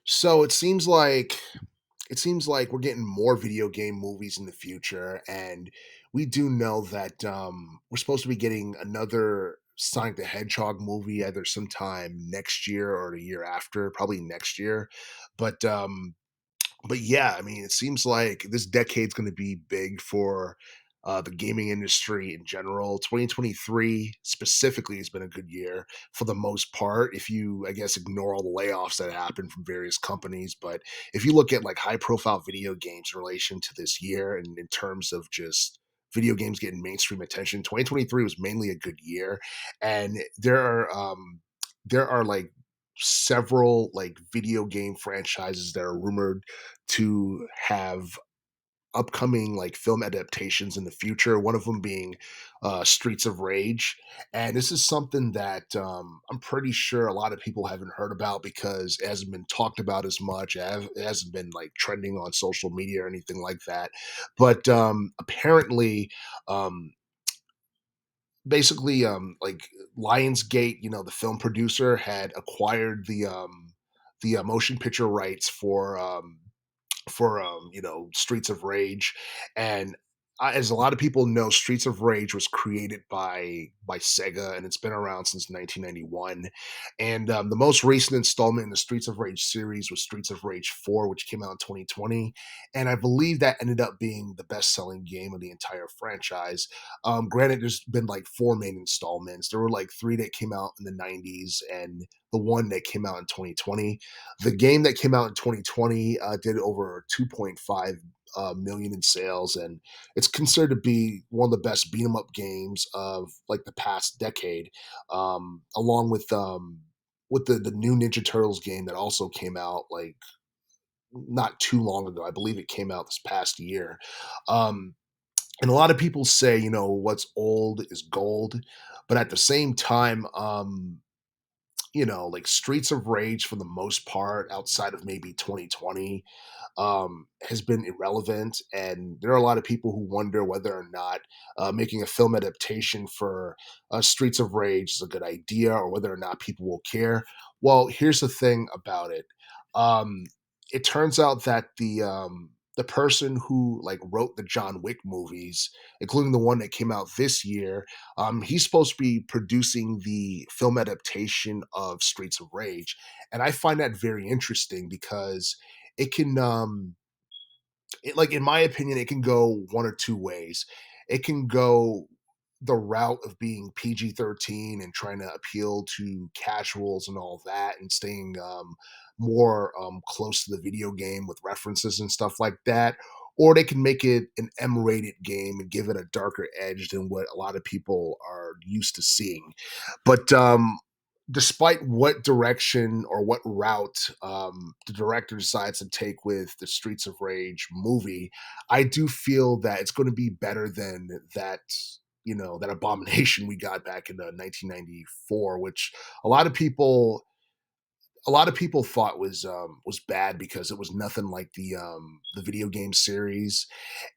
So it seems like we're getting more video game movies in the future, and we do know that we're supposed to be getting another Sonic the Hedgehog movie either sometime next year or the year after, probably next year. But yeah, I mean, it seems like this decade's going to be big for the gaming industry in general. 2023 specifically has been a good year for the most part. If you, I guess, ignore all the layoffs that happened from various companies, but if you look at like high profile video games in relation to this year, and in terms of just video games getting mainstream attention, 2023 was mainly a good year, and there are like several like video game franchises that are rumored to have upcoming like film adaptations in the future. One of them being Streets of Rage, and this is something that I'm pretty sure a lot of people haven't heard about because it hasn't been talked about as much. It hasn't been like trending on social media or anything like that. But apparently, um, basically like Lionsgate, the film producer had acquired the motion picture rights for Streets of Rage, and as a lot of people know, Streets of Rage was created by Sega, and it's been around since 1991. And the most recent installment in the Streets of Rage series was Streets of Rage 4, which came out in 2020, and I believe that ended up being the best-selling game of the entire franchise. Granted, there's been like four main installments. There were like three that came out in the 90s, and the one that came out in 2020. The game that came out in 2020 did over 2.5 million in sales, and it's considered to be one of the best beat 'em up games of like the past decade, along with the new Ninja Turtles game that also came out like not too long ago. I believe it came out this past year. Um, and a lot of people say, what's old is gold, but at the same time, like Streets of Rage for the most part, outside of maybe 2020, has been irrelevant. And there are a lot of people who wonder whether or not making a film adaptation for Streets of Rage is a good idea or whether or not people will care. Well, here's the thing about it. Um, it turns out that the person who like wrote the John Wick movies, including the one that came out this year, he's supposed to be producing the film adaptation of Streets of Rage, and I find that very interesting because it can, like in my opinion, it can go one or two ways. It can go the route of being PG-13 and trying to appeal to casuals and all that, and staying more close to the video game with references and stuff like that. Or they can make it an M-rated game and give it a darker edge than what a lot of people are used to seeing. But despite what direction or what route the director decides to take with the Streets of Rage movie, I do feel that it's going to be better than that. That abomination we got back in 1994, which a lot of people, a lot of people thought was bad because it was nothing like the video game series,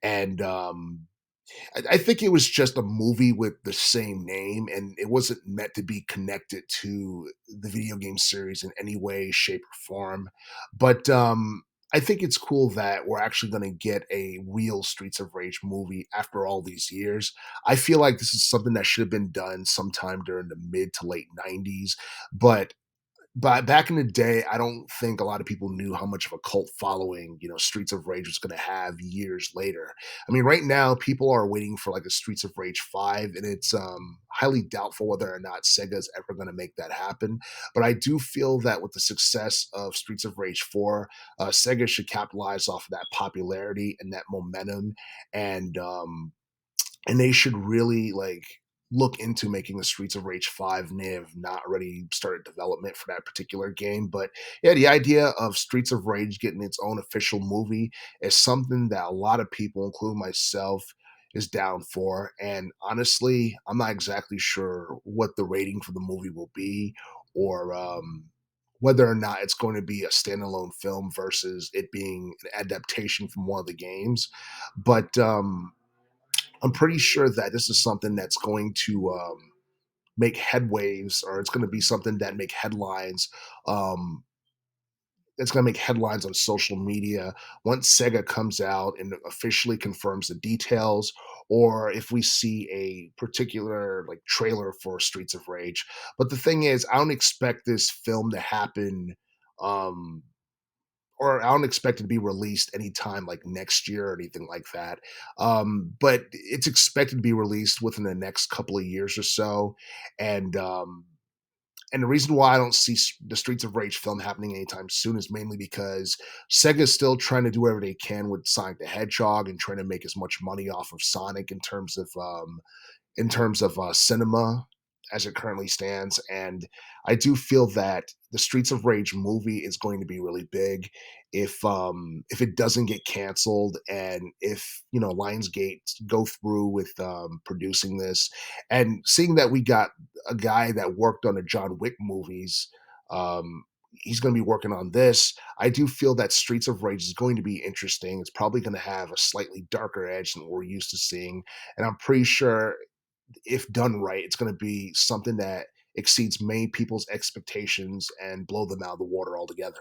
and I think it was just a movie with the same name, and it wasn't meant to be connected to the video game series in any way, shape, or form. But I think it's cool that we're actually going to get a real Streets of Rage movie after all these years. I feel like this is something that should have been done sometime during the mid to late 90s, but back in the day, I don't think a lot of people knew how much of a cult following, Streets of Rage was going to have years later. I mean, right now, people are waiting for like a Streets of Rage 5, and it's highly doubtful whether or not Sega's ever going to make that happen. But I do feel that with the success of Streets of Rage 4, Sega should capitalize off of that popularity and that momentum, and they should really like look into making the Streets of Rage 5, and they have not already started development for that particular game. But yeah, the idea of Streets of Rage getting its own official movie is something that a lot of people, including myself, is down for. And honestly, I'm not exactly sure what the rating for the movie will be, or whether or not it's going to be a standalone film versus it being an adaptation from one of the games. But I'm pretty sure that this is something that's going to make headwaves, or it's going to be something that make headlines, um, that's going to make headlines on social media once Sega comes out and officially confirms the details, or if we see a particular like trailer for Streets of Rage. But the thing is, I don't expect this film to happen. Um, or I don't expect it to be released anytime like next year or anything like that. But it's expected to be released within the next couple of years or so. And and the reason why I don't see the Streets of Rage film happening anytime soon is mainly because Sega's still trying to do whatever they can with Sonic the Hedgehog and trying to make as much money off of Sonic in terms of cinema as it currently stands. And I do feel that the Streets of Rage movie is going to be really big if it doesn't get canceled and if Lionsgate go through with producing this and seeing that we got a guy that worked on the John Wick movies. He's going to be working on this. I do feel that Streets of Rage is going to be interesting. It's probably going to have a slightly darker edge than what we're used to seeing, and I'm pretty sure if done right, it's going to be something that exceeds many people's expectations and blow them out of the water altogether.